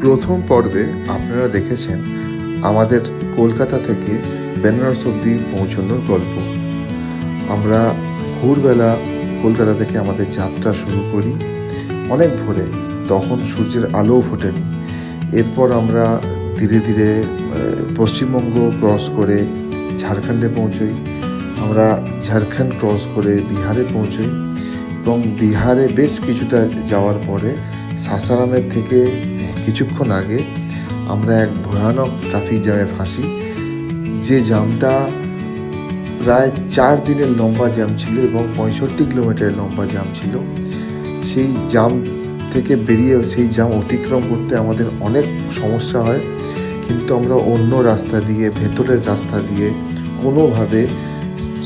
প্রথম পর্বে আপনারা দেখেছেন আমাদের কলকাতা থেকে বেনারস অবধি পৌঁছানোর গল্প। আমরা ভোরবেলা কলকাতা থেকে আমাদের যাত্রা শুরু করি অনেক ভোরে, তখন সূর্যের আলোও ফোটেনি। এরপর আমরা ধীরে ধীরে পশ্চিমবঙ্গ ক্রস করে ঝাড়খণ্ডে পৌঁছই। আমরা ঝাড়খণ্ড ক্রস করে বিহারে পৌঁছই এবং বিহারে বেশ কিছুটা যাওয়ার পরে সাসারামের থেকে কিছুক্ষণ আগে আমরা এক ভয়ানক ট্রাফিক জ্যামে ফাঁসি। যে জ্যামটা প্রায় 4 দিনের লম্বা জ্যাম ছিল এবং 65 কিলোমিটারের লম্বা জ্যাম ছিল। সেই জ্যাম থেকে বেরিয়ে সেই জ্যাম অতিক্রম করতে আমাদের অনেক সমস্যা হয়, কিন্তু আমরা অন্য রাস্তা দিয়ে, ভেতরের রাস্তা দিয়ে কোনোভাবে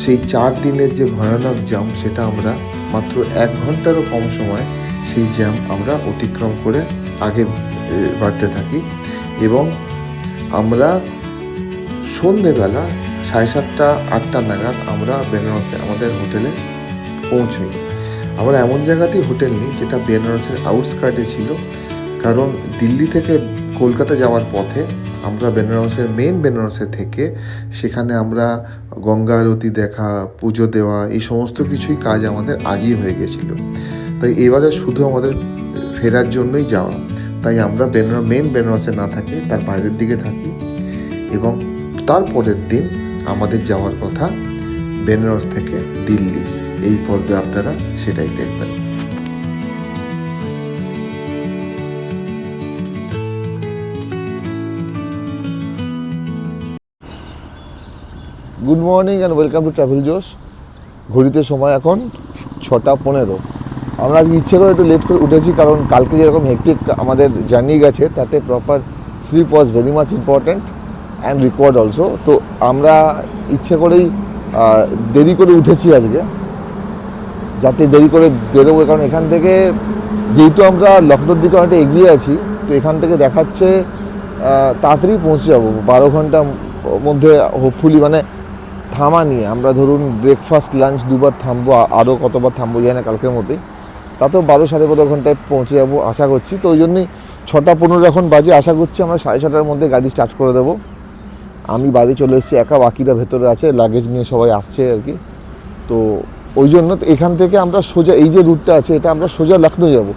সেই 4 দিনের যে ভয়ানক জ্যাম সেটা আমরা মাত্র 1 ঘন্টারও কম সময় সেই জ্যাম আমরা অতিক্রম করে আগে বাড়তে থাকি এবং আমরা সন্ধেবেলা 7:30-8টা নাগাদ আমরা বেনারসে আমাদের হোটেলে পৌঁছই। আমরা এমন জায়গাতেই হোটেল নিই যেটা বেনারসের আউটস্কার্টে ছিল, কারণ দিল্লি থেকে কলকাতা যাওয়ার পথে আমরা বেনারসে থেকে সেখানে আমরা গঙ্গা আরতি দেখা, পুজো দেওয়া, এই সমস্ত কিছুই কাজ আমাদের আগেই হয়ে গেছিলো। তাই এবারে শুধু আমাদের ফেরার জন্যই যাওয়া। তাই আমরা বেনারসে না থাকি, তার বাইরের দিকে থাকি এবং তারপরের দিন আমাদের যাওয়ার কথা বেনারস থেকে দিল্লি। এই পর্বে আপনারা সেটাই দেখবেন। Good morning and welcome to travel জোশ। ঘড়িতে সময় এখন 6:15। আমরা আজকে ইচ্ছে করে একটু লেট করে উঠেছি, কারণ কালকে যেরকম হেক্টিক আমাদের জার্নি গেছে তাতে proper slip was very much important and required also. তো আমরা ইচ্ছে করেই দেরি করে উঠেছি আজকে, যাতে দেরি করে বেরোবো, কারণ এখান থেকে যেহেতু আমরা লখনৌর দিকে অনেকটা এগিয়ে আছি, তো এখান থেকে দেখাচ্ছে তাড়াতাড়ি পৌঁছে যাবো 12 ঘন্টার মধ্যে হোপফুলি। মানে থামা নিয়ে আমরা ধরুন ব্রেকফাস্ট লাঞ্চ দুবার থামবো, আরও কতবার থামবো জানি না কালকের মধ্যেই, তাতেও 12-12.5 ঘন্টায় পৌঁছে যাবো আশা করছি। তো ওই জন্যই 6:15 এখন বাজে, আশা করছি আমরা 6:30টার মধ্যে গাড়ি স্টার্ট করে দেবো। আমি বাড়ি চলে এসেছি একা, বাকিরা ভেতরে আছে, লাগেজ নিয়ে সবাই আসছে আর কি। তো ওই জন্য এখান থেকে আমরা সোজা, এই যে রুটটা আছে এটা আমরা সোজা লখনৌ যাব।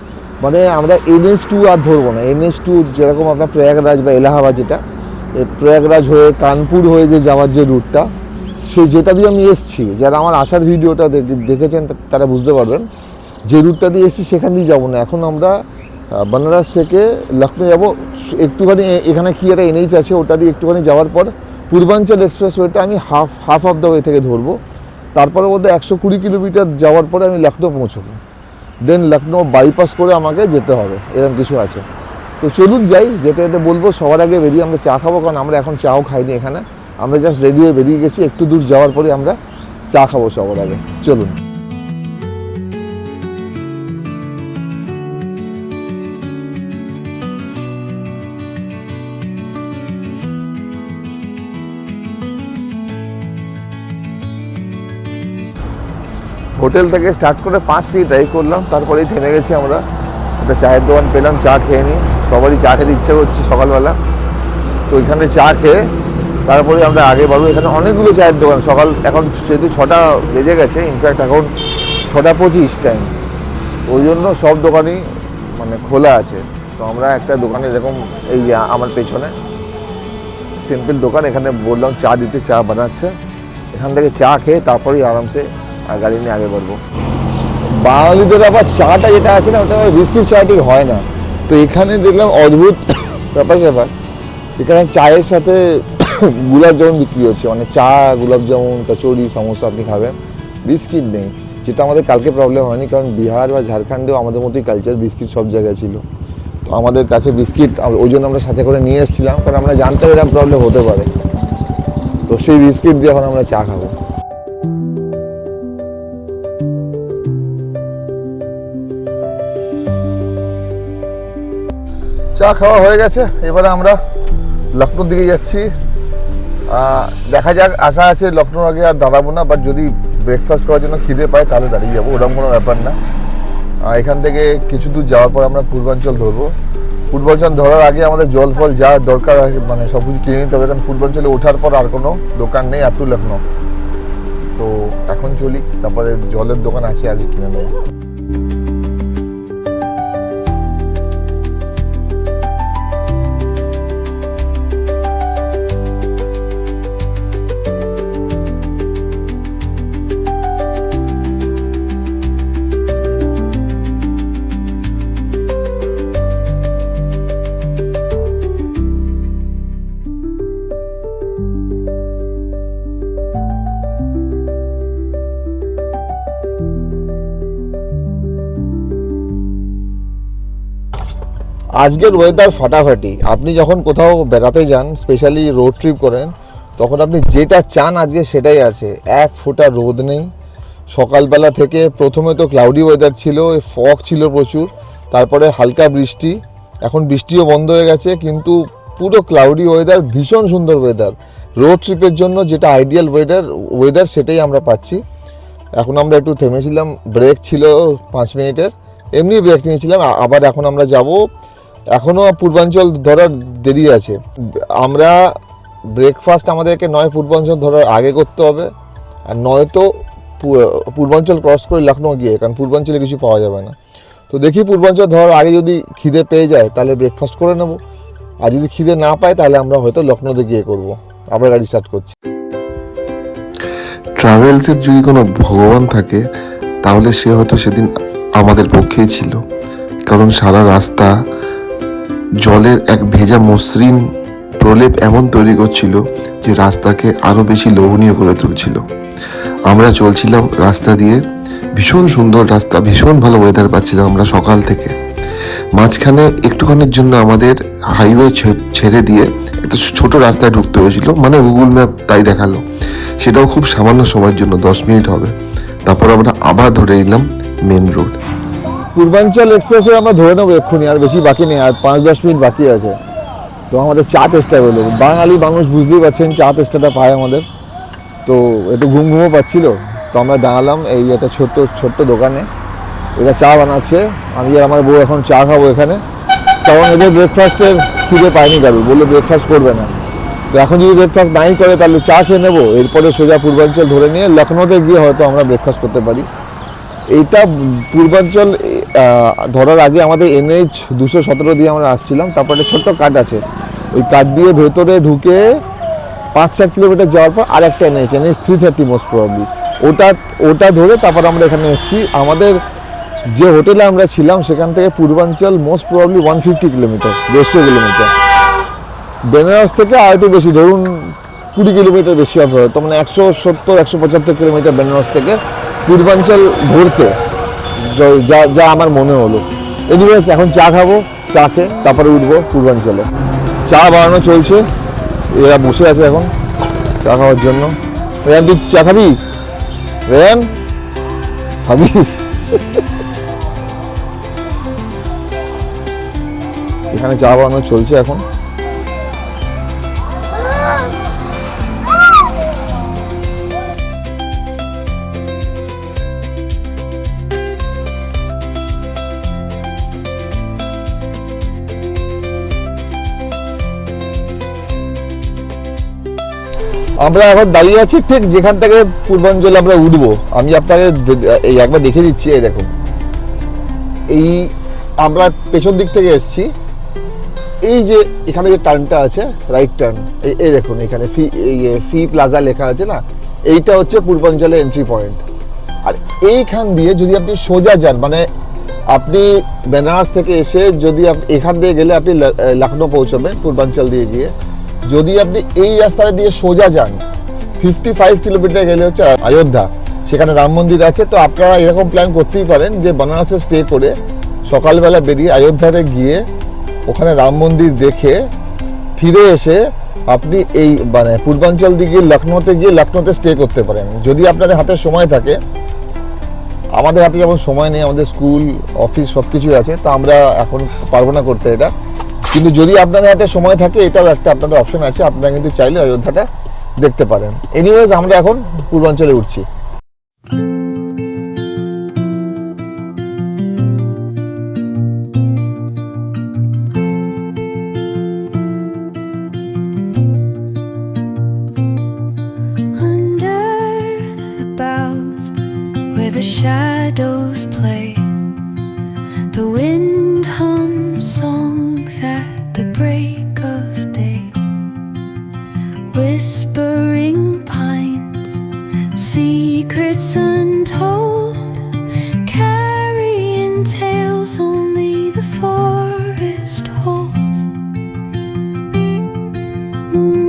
মানে আমরা NH2 আর ধরবো না। NH2 যেরকম আপনার প্রয়াগরাজ বা এলাহাবাদ, যেটা প্রয়াগরাজ হয়ে কানপুর হয়ে যে যাওয়ার যে রুটটা, সেই যেটা দিয়ে আমি এসেছি, যারা আমার আসার ভিডিওটা দেখেছেন তারা বুঝতে পারবেন, যে রুটটা দিয়ে এসেছি সেখান দিয়ে যাবো না। এখন আমরা বেনারস থেকে লখনৌ যাবো। একটুখানি এখানে কি একটা NH আছে, ওটা দিয়ে একটুখানি যাওয়ার পর পূর্বাঞ্চল এক্সপ্রেসওয়েটা আমি হাফ অফ দ্য ওয়ে থেকে ধরবো। তারপরে মধ্যে 120 কিলোমিটার যাওয়ার পরে আমি লখনৌ পৌঁছবো। দেন লখনৌ বাইপাস করে আমাকে যেতে হবে, এরকম কিছু আছে। তো চলুন যাই, যেতে যেতে বলবো সবার আগে বেরিয়ে আমরা চা খাবো, কারণ আমরা এখন চাও খাইনি এখানে। আমরা জাস্ট রেডি হয়ে বেরিয়ে গেছি, একটু দূর যাওয়ার পরে আমরা চা খাবো সবার আগে। চলুন। হোটেল থেকে স্টার্ট করে 5 মিনিট ড্রাইভ করলাম, তারপরেই থেমে গেছি আমরা। একটা চায়ের দোকান পেলাম, চা খেয়ে নিই। সবারই চা খেতে ইচ্ছে করছে সকালবেলা, তো ওইখানে চা খেয়ে তারপরে আমরা আগে বাড়বো। এখানে অনেকগুলো চায়ের দোকান, সকাল এখন যেহেতু 6টা বেজে গেছে, ইনফ্যাক্ট এখন 6:25 টাইম, ওই জন্য সব দোকানই মানে খোলা আছে। তো আমরা একটা দোকানে, এরকম এই আমার পেছনে সিম্পল দোকান, এখানে বললাম চা দিতে, চা বানাচ্ছে। এখান থেকে চা খেয়ে তারপরেই আরামসে আর গাড়ি নিয়ে আগে বাড়বো। বাঙালিদের আবার চাটা যেটা আছে না, ওটা বিস্কিট চা ঠিক হয় না। তো এখানে দেখলাম অদ্ভুত ব্যাপার। এখানে চায়ের সাথে গুলাব জামুন বিক্রি হচ্ছে, মানে চা, গুলাব জামুন, কচুরি, সমোসা আপনি খাবেন, বিস্কিট নেই। যেটা আমাদের কালকে প্রবলেম হয়নি, কারণ বিহার বা ঝাড়খণ্ডেও আমাদের মতোই কালচার, বিস্কিট সব জায়গায় ছিল। তো আমাদের কাছে বিস্কিট, ওই জন্য আমরা সাথে করে নিয়ে এসেছিলাম, কারণ আমরা জানতাম এরকম প্রবলেম হতে পারে। তো সেই বিস্কিট দিয়ে এখন আমরা চা খাবো। চা খাওয়া হয়ে গেছে, এবারে আমরা লখনৌর দিকে যাচ্ছি। দেখা যাক, আশা আছে লখনৌর আগে আর দাঁড়াবো না, বাট যদি ব্রেকফাস্ট করার জন্য খিদে পাই তাহলে দাঁড়িয়ে যাবো, ওরকম কোনো ব্যাপার না। এখান থেকে কিছু দূর যাওয়ার পর আমরা পূর্বাঞ্চল ধরবো। পূর্বাঞ্চল ধরার আগে আমাদের জল ফল যা দরকার মানে সব কিছু কিনে নিতে হবে, কারণ পূর্বাঞ্চলে ওঠার পর আর কোনো দোকান নেই আপ টু লখনৌ। তো এখন চলি, তারপরে জলের দোকান আছে আগে কিনে নেবো। আজকের ওয়েদার ফাটাফাটি। আপনি যখন কোথাও বেড়াতে যান, স্পেশালি রোড ট্রিপ করেন, তখন আপনি যেটা চান আজকে সেটাই আছে। এক ফোঁটা রোদ নেই। সকালবেলা থেকে প্রথমে তো ক্লাউডি ওয়েদার ছিল, ফগ ছিল প্রচুর, তারপরে হালকা বৃষ্টি, এখন বৃষ্টিও বন্ধ হয়ে গেছে, কিন্তু পুরো ক্লাউডি ওয়েদার, ভীষণ সুন্দর ওয়েদার। রোড ট্রিপের জন্য যেটা আইডিয়াল ওয়েদার সেটাই আমরা পাচ্ছি। এখন আমরা একটু থেমেছিলাম, ব্রেক ছিল 5 মিনিটের, এমনি ব্রেক নিয়েছিলাম। আবার এখন আমরা যাব, এখনও পূর্বাঞ্চল ধরার দেরি আছে। আমরা ব্রেকফাস্ট আমাদেরকে নয় পূর্বাঞ্চল ধরার আগে করতে হবে, আর নয়তো পূর্বাঞ্চল ক্রস করে লখনৌ গিয়ে, কারণ পূর্বাঞ্চলে কিছু পাওয়া যাবে না। তো দেখি পূর্বাঞ্চল ধরার আগে যদি খিদে পেয়ে যায় তাহলে ব্রেকফাস্ট করে নেব, আর যদি খিদে না পায় তাহলে আমরা হয়তো লখনৌতে গিয়ে করব। আবার গাড়ি স্টার্ট করছি। ট্রাভেলসের যদি কোনো ভগবান থাকে তাহলে সে হয়তো সেদিন আমাদের পক্ষেই ছিল, কারণ সারা রাস্তা জলের এক ভেজা মসৃণ প্রলেপ এমন তৈরি করছিল যে রাস্তাকে আরও বেশি লোভনীয় করে তুলছিল। আমরা চলছিলাম রাস্তা দিয়ে, ভীষণ সুন্দর রাস্তা, ভীষণ ভালো ওয়েদার পাচ্ছিলাম আমরা সকাল থেকে। মাঝখানে একটুখানির জন্য আমাদের হাইওয়ে ছেড়ে দিয়ে একটা ছোট রাস্তায় ঢুকতে হয়েছিল, মানে গুগল ম্যাপ তাই দেখালো। সেটাও খুব সামান্য সময়ের জন্য, 10 মিনিট হবে। তারপর আমরা আবার ধরে নিলাম মেন রোড। পূর্বাঞ্চল এক্সপ্রেসওয়ে আমরা ধরে নেবো এক্ষুনি, আর বেশি বাকি নেই, আর 5-10 মিনিট বাকি আছে। তো আমাদের চা তেষ্টা হলো, বাঙালি মানুষ বুঝতেই পারছেন, চা তেষ্টাটা পায় আমাদের। তো একটু ঘুমও পাচ্ছিল, তো আমরা দাঁড়ালাম এই একটা ছোট্ট দোকানে। এটা চা বানাচ্ছে, আমি আর আমার বউ এখন চা খাবো এখানে, কারণ এদের ব্রেকফাস্টের খিদে পায়নি কারু, বললো ব্রেকফাস্ট করবে না। তো এখন যদি ব্রেকফাস্ট নাই করে তাহলে চা খেয়ে নেবো, এরপরে সোজা পূর্বাঞ্চল ধরে নিয়ে লখনৌতে গিয়ে হয়তো আমরা ব্রেকফাস্ট করতে পারি। এইটা পূর্বাঞ্চল ধরার আগে আমাদের NH 217 দিয়ে আমরা আসছিলাম, তারপরে একটা ছোট্ট কাট আছে, ওই কাট দিয়ে ভেতরে ঢুকে 5-7 কিলোমিটার যাওয়ার পর আর একটা NH 330 মোস্ট প্রবাবলি, ওটা ধরে তারপর আমরা এখানে এসেছি। আমাদের যে হোটেলে আমরা ছিলাম সেখান থেকে Purvanchal most probably 150 kilometre, 150 kilometre. Benares থেকে আর একটু বেশি, ধরুন 20 কিলোমিটার বেশি হবে, তো মানে 170-175 কিলোমিটার বেনারস থেকে পূর্বাঞ্চল ধরতে, যা আমার মনে হলো। এনিওয়েজ এখন চা খাবো, চা খেয়ে তারপরে উঠবো পূর্বাঞ্চলে। চা বানানো চলছে, এরা বসে আছে এখন চা খাওয়ার জন্য। রেয়ান, তুই চা খাবি? রেয়ান খাবি? এখানে চা বানানো চলছে এখন। আমরা এখন দাঁড়িয়ে আছি ঠিক যেখান থেকে পূর্বাঞ্চলে আমরা উঠবো। আমি আপনাকে এই একবার দেখে দিচ্ছি, এই দেখুন, এই আমরা পেছন দিক থেকে এসেছি, এই যে এখানে যে টার্নটা আছে, রাইট টার্ন, এই দেখুন এখানে ফি প্লাজা লেখা আছে না, এইটা হচ্ছে পূর্বাঞ্চলের এন্ট্রি পয়েন্ট। আর এইখান দিয়ে যদি আপনি সোজা যান, মানে আপনি বেনারস থেকে এসে যদি আপনি এখান দিয়ে গেলে আপনি লখনৌ পৌঁছবেন পূর্বাঞ্চল দিয়ে গিয়ে। যদি আপনি এই রাস্তাটা দিয়ে সোজা যান 55 কিলোমিটার গেলে হচ্ছে অযোধ্যা, সেখানে রাম মন্দির আছে। তো আপনারা এরকম প্ল্যান করতেই পারেন যে বেনারসে স্টে করে সকালবেলা বেরিয়ে অযোধ্যাতে গিয়ে ওখানে রাম মন্দির দেখে ফিরে এসে আপনি এই মানে পূর্বাঞ্চল দিকে লখনৌতে গিয়ে লখনৌতে স্টে করতে পারেন, যদি আপনাদের হাতে সময় থাকে। আমাদের হাতে যেমন সময় নেই, আমাদের স্কুল অফিস সব কিছুই আছে, তো আমরা এখন পারবো না করতে এটা। কিন্তু যদি আপনাদের হাতে সময় থাকে, এটাও একটা আপনাদের অপশন আছে, আপনারা কিন্তু চাইলে অযোধ্যাটা দেখতে পারেন। এনিওয়েজ আমরা এখন পূর্বাঞ্চলে উঠছি। play. The wind hums songs at the break of day. Whispering pines, secrets untold, carrying tales only the forest holds.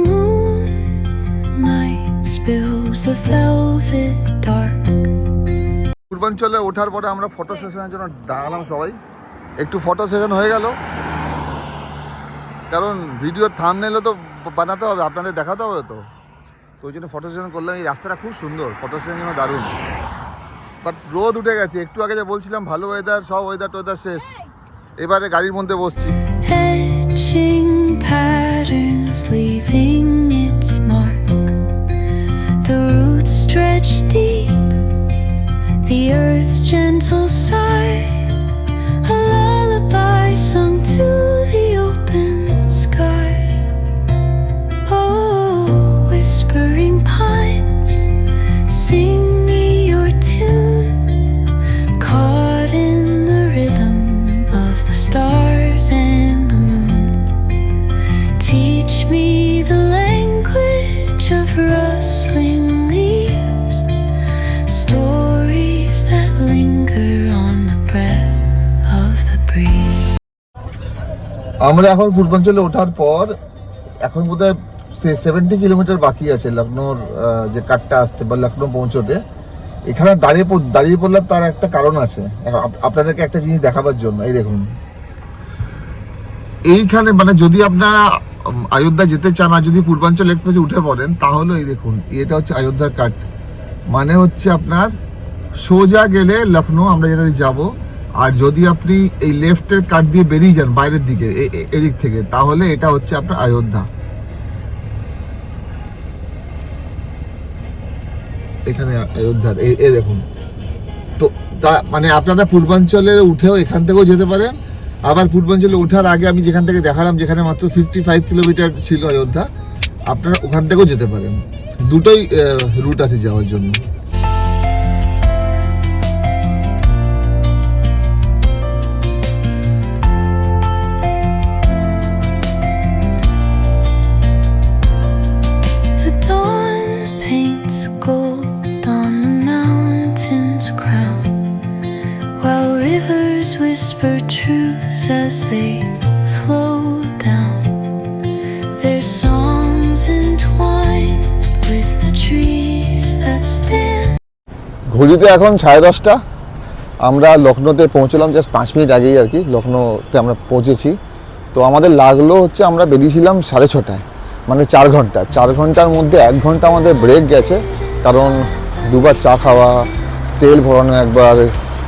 Moonlight spills the velvet dark. পূর্বাঞ্চলে ওঠার পরে আমরা ফটো সেশনের জন্য দাঁড়ালাম সবাই। একটু ফটো সেশন হয়ে গেল, কারণ ভিডিওর থাম্বনেলও তো বানাতে হবে, আপনাদের দেখাতে হবে তো ওই জন্য ফটো সেশন করলাম। এই রাস্তাটা খুব সুন্দর, ফটো সেশনের জন্য দারুণ। বাট রোদ উঠে গেছে। একটু আগে যে বলছিলাম ভালো ওয়েদার, সব ওয়েদার শেষ। এবারে গাড়ির মধ্যে বসছি। Etching patterns, leaving its mark. The roots stretch deep, the earth's gentle sigh, a lullaby sung to the open sky. Oh, whispering pines, sing me your tune, caught in the rhythm of the stars and the moon. Teach me the language of rustling leaves, stories that linger on the breath of the breeze. আমরা এখন পূর্বাঞ্চলে ওঠার পর এখন বোধহয় 70 kilometre বাকি আছে লখনৌর যে কাটটা আসতে বা লখনৌ পৌঁছতে। এখানে দাঁড়িয়ে পড়লাম, তার একটা কারণ আছে। আপনাদেরকে একটা জিনিস দেখাবার জন্য। এই দেখুন, এইখানে মানে যদি আপনারা অযোধ্যা যেতে চান আর যদি পূর্বাঞ্চল এক্সপ্রেসে উঠে পড়েন, তাহলে এই দেখুন, এটা হচ্ছে অযোধ্যার কাট। মানে হচ্ছে আপনার সোজা গেলে লখনৌ আমরা যেটা যাব, আর যদি আপনি এই লেফটের কাট দিয়ে বেরিয়ে যান বাইরের দিকে এদিক থেকে, তাহলে এটা হচ্ছে আপনার অযোধ্যা। এখানে অযোধ্যার এই দেখুন। তো তা মানে আপনারা পূর্বাঞ্চলে উঠেও এখান থেকেও যেতে পারেন, আবার পূর্বাঞ্চলে ওঠার আগে আমি যেখান থেকে দেখালাম, যেখানে মাত্র 55 কিলোমিটার ছিল অযোধ্যা, আপনারা ওখান থেকেও যেতে পারেন। দুটোই রুট আছে যাওয়ার জন্য। The dawn paints gold on the mountain's crown, while rivers whisper truths as they flow down. Their songs entwined with the trees that stand. ঘড়িতে এখন 10:30। আমরা লখনৌতে পৌঁছলাম জাস্ট 5 মিনিট আগেই আর কি। লখনৌতে আমরা পৌঁছেছি। তো আমাদের লাগলো হচ্ছে, আমরা বেরিয়েছিলাম 6:30, মানে 4 ঘন্টা। 4 ঘন্টার মধ্যে 1 ঘন্টা আমাদের ব্রেক গেছে, কারণ দুবার চা খাওয়া, তেল ভরানো একবার,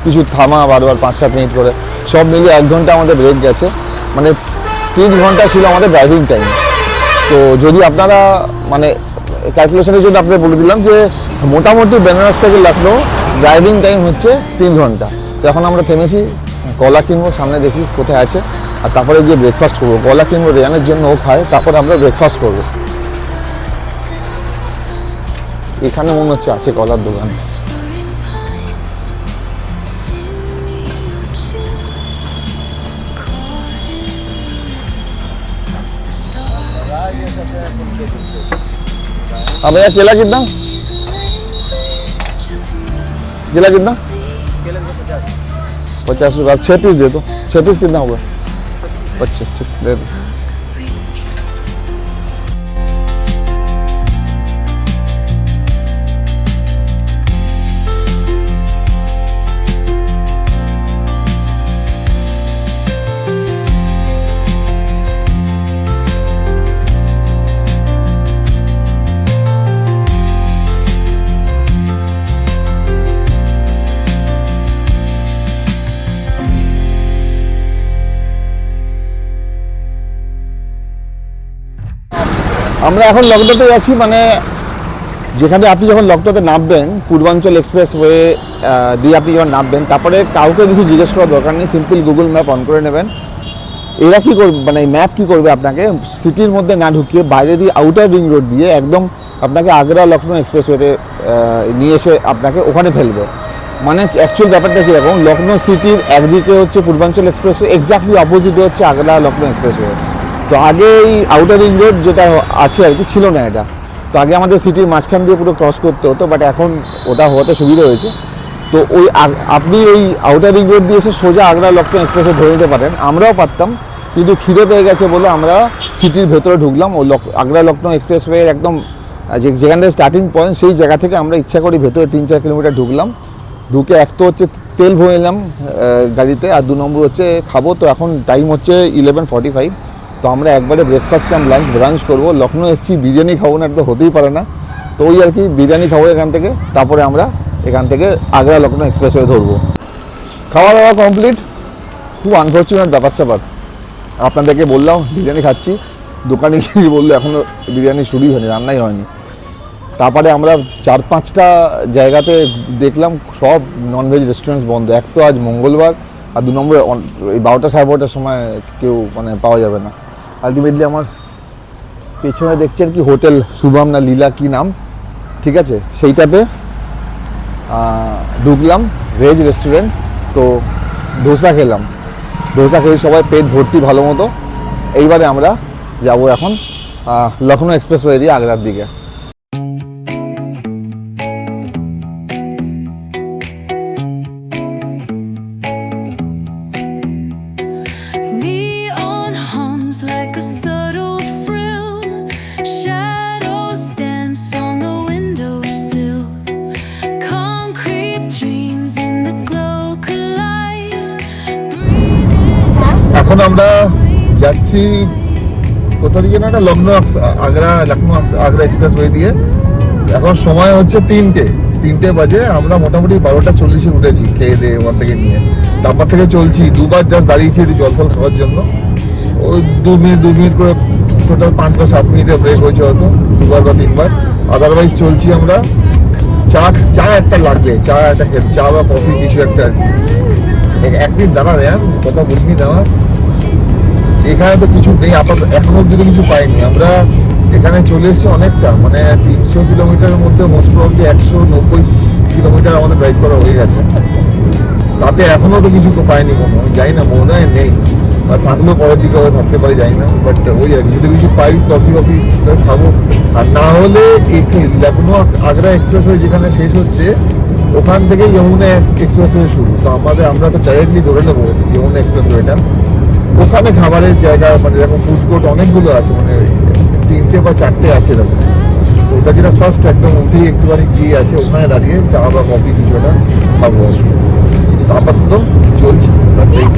কিছু থামা বারবার 5-7 মিনিট করে, সব মিলিয়ে 1 ঘন্টা আমাদের ব্রেক গেছে। মানে 3 ঘন্টা ছিল আমাদের ড্রাইভিং টাইম। তো যদি আপনারা মানে ক্যালকুলেশনের জন্য আপনাদের বলে দিলাম যে মোটামুটি বেনারস থেকে লখনৌ ড্রাইভিং টাইম হচ্ছে 3 ঘন্টা। তো এখন আমরা থেমেছি, কলা কিনবো, সামনে দেখি কোথায় আছে, আর তারপরে গিয়ে ব্রেকফাস্ট করবো। কলা কিনবো রেয়ানের জন্য, ও খায়, তারপরে আমরা ব্রেকফাস্ট করবো। এখানে মনে হচ্ছে আছে কলার দোকান। अब भैया केला कितना? केला कितना? 50 रुपये। आप 6 पीस दे दो। 6 पीस कितना हुआ? 25। ठीक, दे दो। আমরা এখন লখনৌতে আছি, মানে যেখানে আপনি যখন লখনৌতে নামবেন, পূর্বাঞ্চল এক্সপ্রেস ওয়ে দিয়ে আপনি যখন নামবেন, তারপরে কাউকে কিছু জিজ্ঞেস করার দরকার নেই, সিম্পল গুগল ম্যাপ অন করে নেবেন। এরা কী করবে, মানে ম্যাপ কী করবে, আপনাকে সিটির মধ্যে না ঢুকিয়ে বাইরে দিয়ে আউটার রিং রোড দিয়ে একদম আপনাকে আগ্রা লখনৌ এক্সপ্রেস ওয়েতে নিয়ে এসে আপনাকে ওখানে ফেলবে। মানে অ্যাকচুয়াল ব্যাপারটা কীরকম, লখনৌ সিটির একদিকে হচ্ছে পূর্বাঞ্চল এক্সপ্রেসওয়ে, এক্স্যাক্টলি অপোজিটে হচ্ছে আগ্রা লখনৌ এক্সপ্রেসওয়ে। তো আগে এই আউটার রিং রোড যেটা আছে আর কি ছিল না এটা, তো আগে আমাদের সিটির মাঝখান দিয়ে পুরো ক্রস করতে হতো, বাট এখন ওটা হওয়াতে সুবিধা হয়েছে। তো ওই আপনি ওই আউটার রিং রোড দিয়ে এসে সোজা আগ্রা লখনৌ এক্সপ্রেসে ধরে নিতে পারেন, আমরাও পারতাম, কিন্তু খিদে পেয়ে গেছে বলে আমরা সিটির ভেতরে ঢুকলাম। ও আগ্রা লখনৌ এক্সপ্রেসওয়ে একদম যেখান থেকে স্টার্টিং পয়েন্ট, সেই জায়গা থেকে আমরা ইচ্ছা করি ভেতরে 3-4 কিলোমিটার ঢুকলাম। ঢুকে এক তো হচ্ছে তেল ভরে নিলাম গাড়িতে, আর 2 নম্বর হচ্ছে খাবো। তো এখন টাইম হচ্ছে 11:45, তো আমরা একবারে ব্রেকফাস্ট কাম ব্রাঞ্চ করবো। লখনৌ এসেছি, বিরিয়ানি খাবো না, এটা হতেই পারে না। তো ওই আর কি বিরিয়ানি খাবো এখান থেকে, তারপরে আমরা এখান থেকে আগ্রা লখনৌ এক্সপ্রেসওয়ে ধরবো। খাওয়া দাওয়া কমপ্লিট। খুব আনফর্চুনেট ব্যাপার স্যাপার, আপনাদেরকে বললাম বিরিয়ানি খাচ্ছি, দোকানে গিয়ে বললো এখনও বিরিয়ানি শুরুই হয়নি, রান্নাই হয়নি। তারপরে আমরা 4-5টা জায়গাতে দেখলাম সব ননভেজ রেস্টুরেন্টস বন্ধ। এক তো আজ মঙ্গলবার, আর 2 নম্বরে এই 12টা-12:30 সময় কেউ মানে পাওয়া যাবে না। আলটিমেটলি আমার পেছনে দেখছেন কি হোটেল শুভম না লীলা কি নাম, ঠিক আছে, সেইটাতে ঢুকলাম, ভেজ রেস্টুরেন্ট। তো ধোসা খেলাম, ধোসা খেয়ে সবাই পেট ভর্তি ভালো মতো। এইবারে আমরা যাব এখন লখনৌ এক্সপ্রেসওয়ে দিয়ে আগ্রার দিকে। Neon hums like a subtle thrill. Shadows dance on the windowsill. Concrete dreams in the glow collide. Breathing এখন আমরা যাচ্ছি কোথাও দিকে না, একটা লখনৌ আগ্রা এক্সপ্রেসওয়ে দিয়ে। এখন সময় হচ্ছে 3টে বাজে। আমরা মোটামুটি 12:40 উঠেছি খেয়ে দিয়ে ওখান থেকে নিয়ে, তারপর থেকে চলছি। 2বার জাস্ট দাঁড়িয়েছি একটু জল ফল খাওয়ার জন্য, ওই 2 মিনিট করে, টোটাল 5 বা 7 মিনিটের ব্রেক হয়েছে হয়তো 2বার বা 3বার। আদারওয়াইজ চলছি আমরা। চা একটা লাগবে, চা বা কফি কিছু একটা আর কি। এক মিনিট দাঁড়া রে, কথা বলিনি দাঁড়া। এখানে তো কিছু নেই আপাতত, এখন অব্দি তো কিছু পাইনি। আমরা এখানে চলে এসেছি অনেকটা, মানে 300 কিলোমিটারের মধ্যে মোস্ট প্রবাবলি 190 কিলোমিটার আমাদের ড্রাইভ করা হয়ে গেছে। তাতে এখনো তো কিছু পাইনি কোনো, জানি না, মনে হয় নেই, আর থাকলেও পরের দিকে হয়তো থাকতে পারি, জানি না। বাট ওই আর কি, যদি কিছু পাই কফি খাবো। আর না হলে লখনৌ আগ্রা এক্সপ্রেসওয়ে যেখানে শেষ হচ্ছে, ওখান থেকে যমুনা এক্সপ্রেসওয়ে শুরু। তো আমরা তো ডাইরেক্টলি ধরে নেবো যমুনা এক্সপ্রেসওয়েটা। ওখানে খাবারের জায়গা মানে এরকম ফুড কোর্ট অনেকগুলো আছে, মানে 3টে বা 4টে আছে এরকম। তো ওটা যেটা ফার্স্ট একদম উঠেই একটুখানি গিয়ে আছে, ওখানে দাঁড়িয়ে চা বা কফি কিছু একটা খাবো। আপাতত চলছি বাস এই।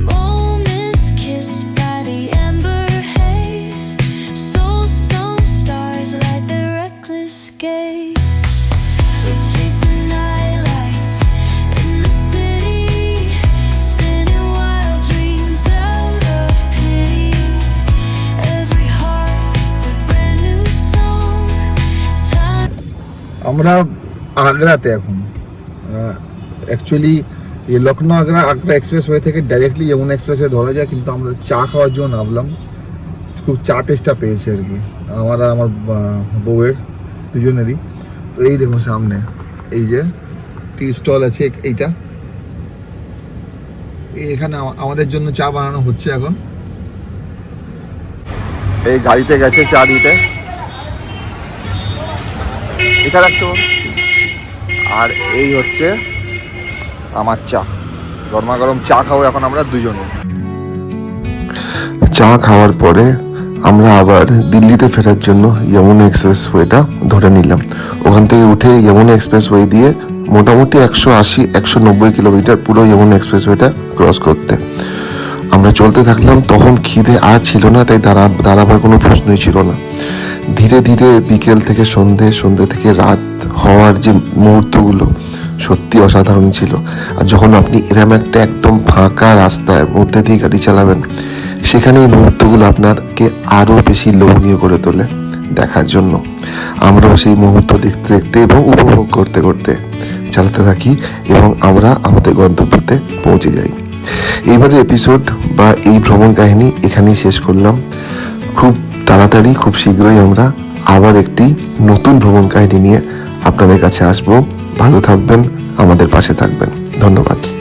moments kissed by the amber haze. Soulstone stars light their reckless gaze. We're chasing nightlights in the city, spinning wild dreams out of pity. Every heart beats a brand new song. Time আমরা আগ্রাতে এখন actually এই Lucknow Agra expressway থেকে directly Jamuna expressway ধরা যায়, কিন্তু আমরা চা খাওয়ার জন্য নামলাম। খুব চা টেস্টটা পেয়েছি আর কি, আমার আর আমার বউয়ের দুজনেরই। তো এই দেখুন সামনে এই যে টি স্টল আছে, এইটা এখানে আমাদের জন্য চা বানানো হচ্ছে এখন। এই গাড়িতে গেছে চা দিতে, এটা রাখছো। আর এই হচ্ছে আমার চা, গরমা গরম চা খাবো এখন আমরা দুজনে। চা খাওয়ার পরে আমরা আবার দিল্লিতে ফেরার জন্য যমুনা এক্সপ্রেসওয়েটা ধরে নিলাম। ওখান থেকে উঠে যমুনা এক্সপ্রেসওয়ে দিয়ে মোটামুটি 180-190 কিলোমিটার পুরো যমুনা এক্সপ্রেসওয়েটা ক্রস করতে আমরা চলতে থাকলাম। তখন খিদে আর ছিল না, তাই দাঁড়াবার কোনো প্রশ্নই ছিল না। ধীরে ধীরে বিকেল থেকে সন্ধে থেকে রাত হওয়ার যে মুহূর্তগুলো সত্যি অসাধারণ ছিল। আর যখন আপনি এরম একটা একদম ফাঁকা রাস্তার মধ্যে দিয়ে গাড়ি চালাবেন, সেখানে এই মুহূর্তগুলো আপনাকে আরও বেশি লোভনীয় করে তোলে দেখার জন্য। আমরাও সেই মুহূর্ত দেখতে দেখতে এবং উপভোগ করতে করতে চালাতে থাকি এবং আমরা আমাদের গন্তব্যতে পৌঁছে যাই। এইবারের এপিসোড বা এই ভ্রমণ কাহিনী এখানেই শেষ করলাম। খুব তাড়াতাড়ি, খুব শীঘ্রই আমরা আবার একটি নতুন ভ্রমণ কাহিনী নিয়ে আপনাদের কাছে আসবো। ভালো থাকবেন, আমাদের পাশে থাকবেন। ধন্যবাদ।